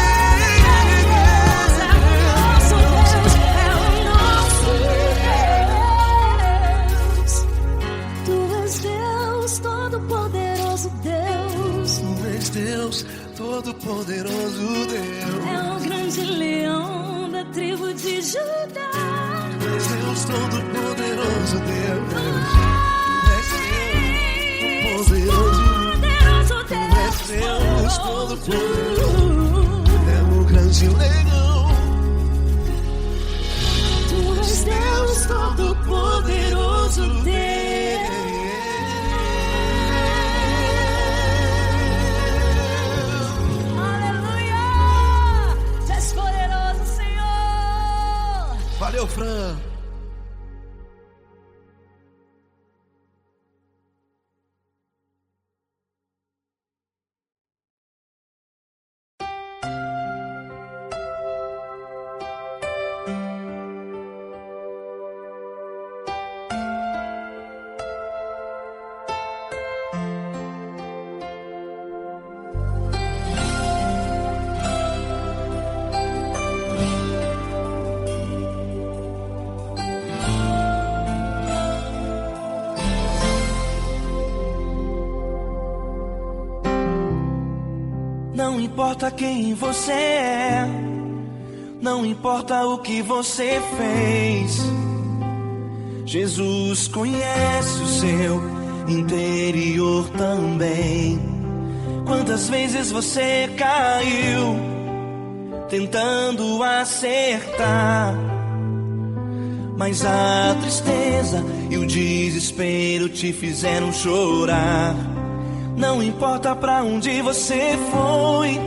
Speaker 5: Tu és Deus, Todo-Poderoso Deus.
Speaker 3: Tu és Deus, Todo-Poderoso Deus.
Speaker 5: É o grande leão da tribo de Judá.
Speaker 3: Tu és Deus, Todo-Poderoso Deus. Tu és Deus, Todo-Poderoso.
Speaker 5: Poderoso
Speaker 3: Tu és Deus,
Speaker 5: Deus.
Speaker 3: Todo-Poderoso. É o grande leão.
Speaker 5: Tu és Deus, Todo-Poderoso Deus. Aleluia! Tu és poderoso, Senhor.
Speaker 3: Valeu, Fran. importa quem você é, não importa o que você fez, Jesus conhece o seu interior também. Quantas vezes você caiu tentando acertar, mas a tristeza e o desespero te fizeram chorar. Não importa pra onde você foi,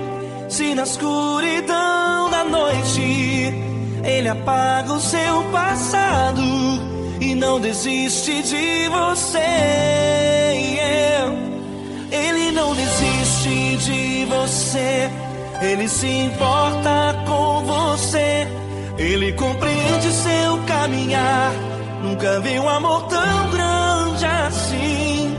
Speaker 3: se na escuridão da noite Ele apaga o seu passado e não desiste de você. Ele não desiste de você, Ele se importa com você, Ele compreende seu caminhar. Nunca vi um amor tão grande assim.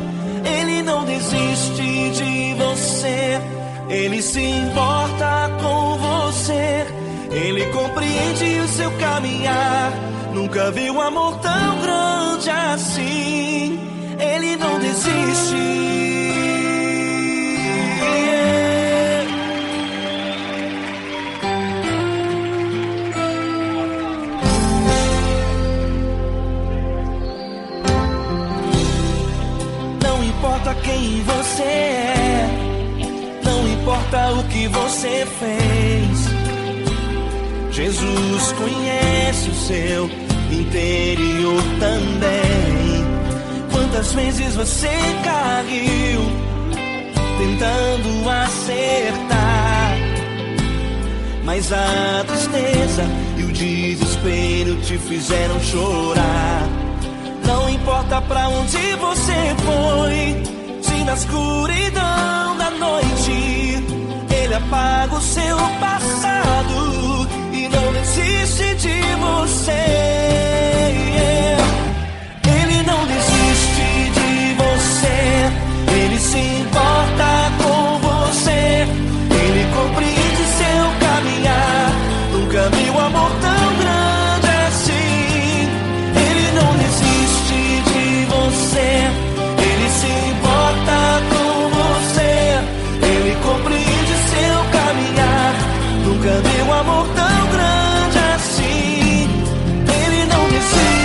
Speaker 3: Ele não desiste de você, Ele se importa com você, Ele compreende o seu caminhar. Nunca vi um amor tão grande assim. Ele não desiste. Não importa quem você é, não importa o que você fez, Jesus conhece o seu interior também. Quantas vezes você caiu tentando acertar, mas a tristeza e o desespero te fizeram chorar. Não importa pra onde você foi, se na escuridão da noite Ele apaga o seu passado e não desiste de você. Ele não desiste de você, Ele se importa com você, Ele compreende seu caminhar. Nunca vi um amor tão grande assim. Ele não desiste de você, Ele se importa com você, Ele compreende seu caminhar. Nunca vi um amor tão grande assim. Ele não desiste.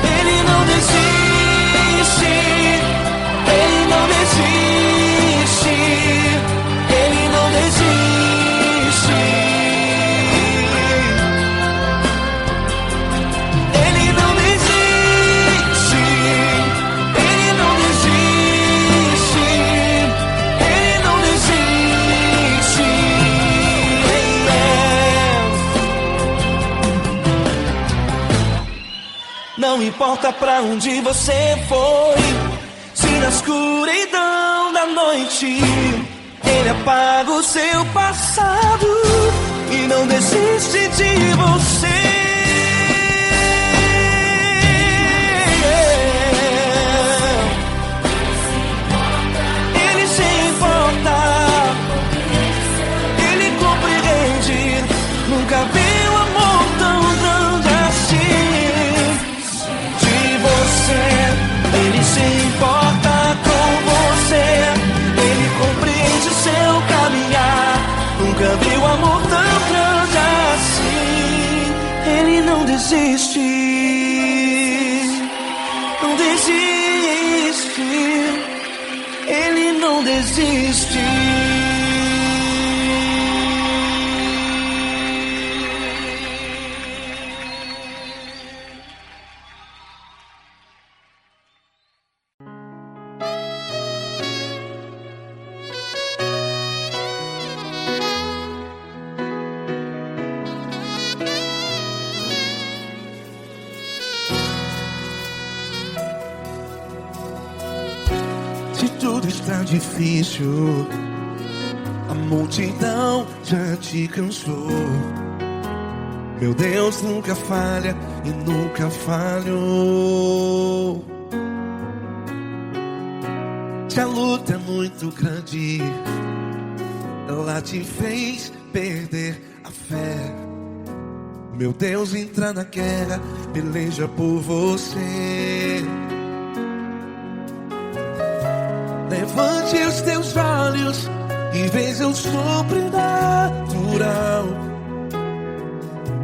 Speaker 3: Ele não desiste. Ele não desiste. Ele não desiste. Ele não desiste. Ele não desiste. Ele não desiste. Não importa pra onde você foi, se na escuridão da noite Ele apaga o seu passado e não desiste de você. Ele se importa, Ele compreende. Nunca vi um amor tão grande assim. De você, Ele se importa com você, Ele compreende seu caminhar. Nunca vi um amor tão grande assim. Ele não desiste, não desiste. Ele não desiste.
Speaker 6: Se tudo está difícil, a multidão já te cansou. Meu Deus nunca falha e nunca falhou. Se a luta é muito grande, ela te fez perder a fé.
Speaker 3: Meu Deus entra na guerra, peleja por você. Levante os teus olhos e veja o sobrenatural.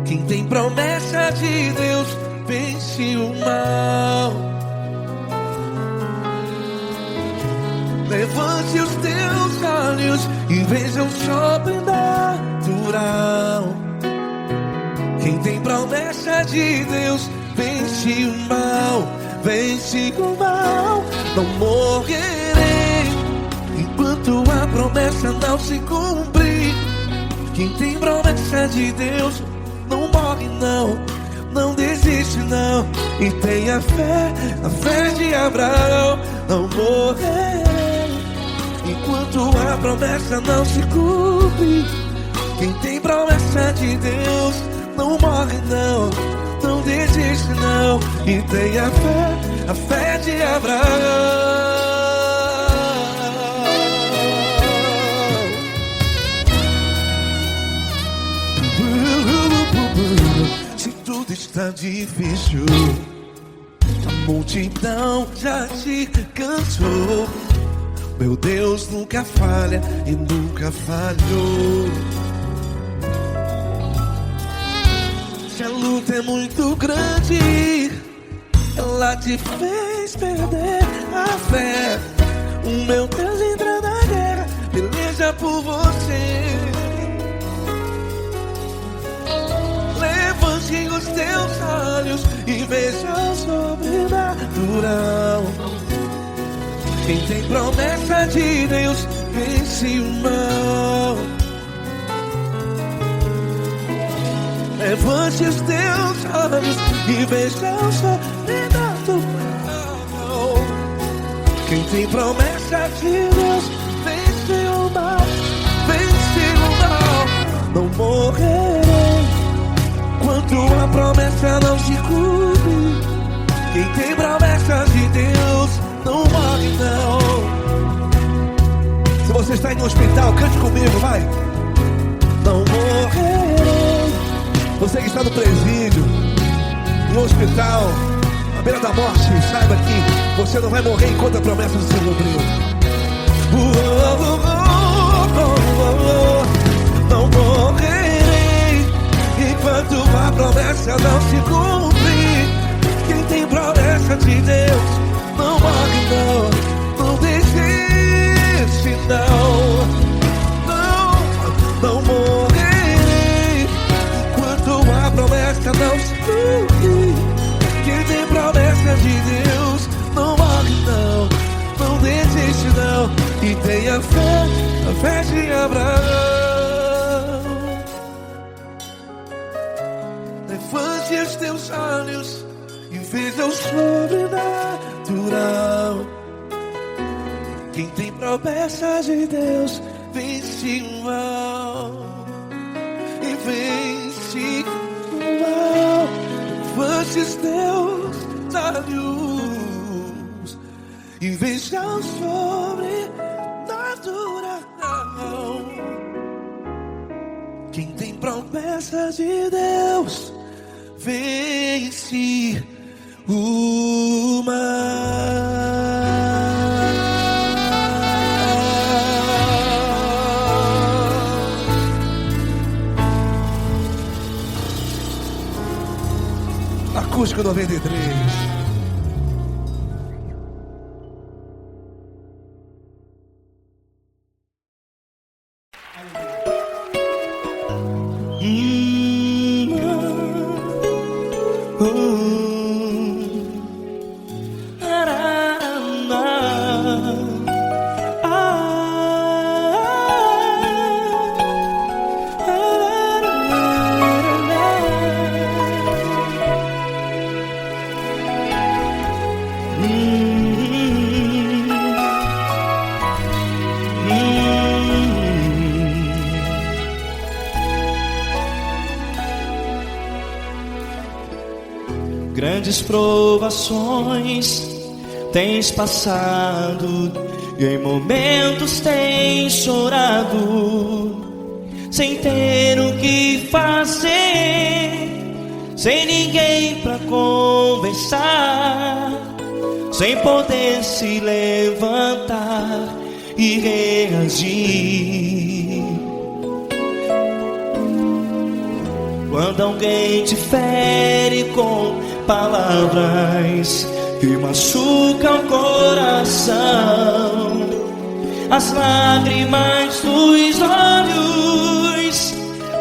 Speaker 3: Quem tem promessa de Deus vence o mal. Levante os teus olhos e veja o sobrenatural. Quem tem promessa de Deus vence o mal. Vence o mal. Não morrerei enquanto a promessa não se cumprir. Quem tem promessa de Deus não morre não, não desiste não. E tenha fé, a fé de Abraão. Não morrerei enquanto a promessa não se cumpre. Quem tem promessa de Deus não morre não, não desiste não. E tenha fé, a fé de Abraão. Se tudo está difícil, a multidão já te cansou. Meu Deus nunca falha e nunca falhou. Se a luta é muito grande, ela te fez perder a fé. O meu Deus entra na guerra, peleja por você. Levante os teus olhos e veja o sobrenatural. Quem tem promessa de Deus vence o mal. Levante os teus olhos e veja o sobrenatural. Quem tem promessa de Deus vence o mal. Vence o mal. Não morrerei enquanto a promessa não se cumpre. Quem tem promessa de Deus não morre não. Se você está aí no hospital, cante comigo, vai. Não morrerei. Você que está no presídio, no hospital, à beira da morte, saiba que você não vai morrer enquanto a promessa não se cumpriu. Não morrerei enquanto a promessa não se cumprir. Quem tem promessa de Deus não morre não, não desiste não. Não morrerei enquanto a promessa não se cumprir. Quem tem promessa de Deus não morre não, não desiste não. E tenha fé, a fé de Abraão. Levante os teus olhos e veja o sobrenatural. Quem tem promessa de Deus vence o mal. E vence o mal. Levante os teus olhos e veja o sobrenatural. Quem tem promessa de Deus vence o mal. Acústico 93.
Speaker 8: Grandes provações tens passado e em momentos tens chorado, sem ter o que fazer, sem ninguém pra conversar, sem poder se levantar e reagir. Quando alguém te fere com palavras que machucam o coração, as lágrimas dos olhos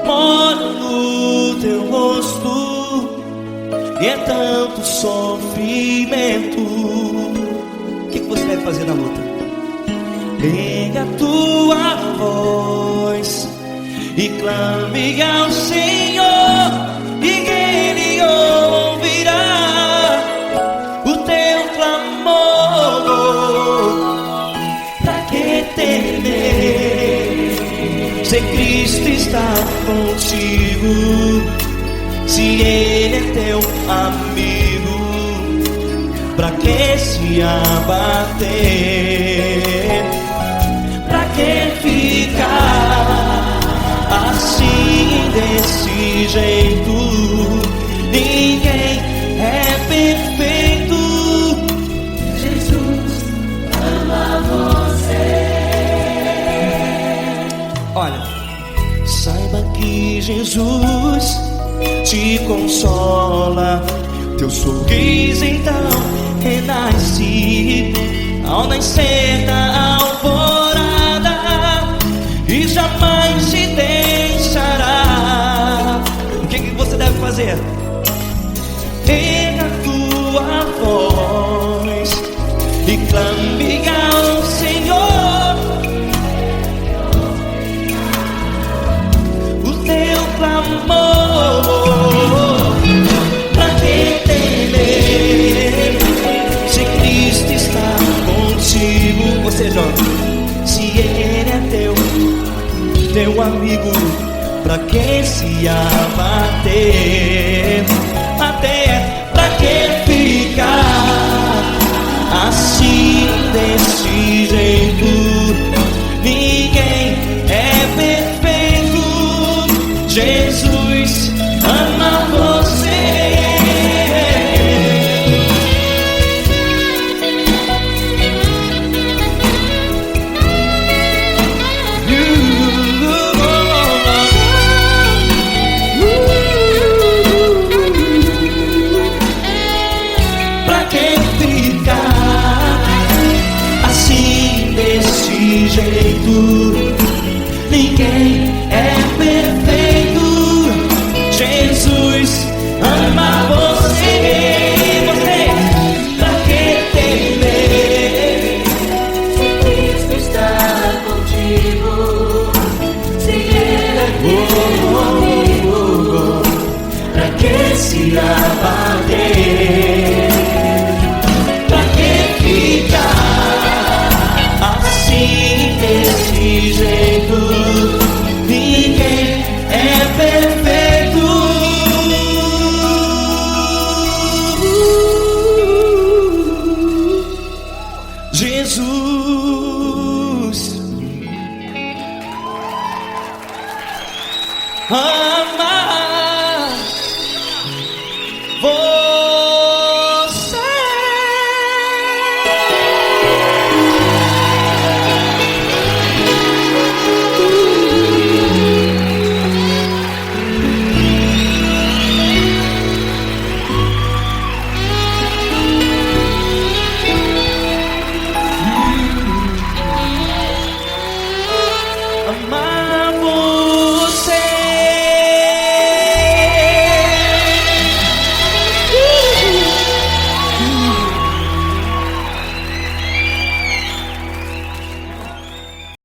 Speaker 8: moram no teu rosto, e é tanto sofrimento. O que você deve fazer na luta? Erga a tua voz e clame ao Senhor, e Ele ouvirá o teu clamor. Pra que temer, se Cristo está contigo, se Ele é teu amigo? Pra que se abater? Pra que ficar assim, desse jeito? Ninguém é perfeito.
Speaker 5: Jesus ama você.
Speaker 8: Olha, saiba que Jesus te consola, teu sorriso então renasce ao nascer da alvorada, e jamais te deixará. O que você deve fazer? Erga a tua voz e clame ao Senhor, o teu clamor. Pra que temer, se Cristo está contigo? Você joga. Se Ele é teu amigo, pra que se abater? Até pra que ficar assim, desse jeito? Ninguém é perfeito. Jesus ama você. Pra que ficar assim, desse jeito? Ninguém é perfeito. Jesus ama você. Pra que temer,
Speaker 5: Se Cristo está contigo, se Ele é teu amigo,
Speaker 8: pra que se abater? Pra que ficar assim, desse jeito? Ninguém é perfeito. Jesus.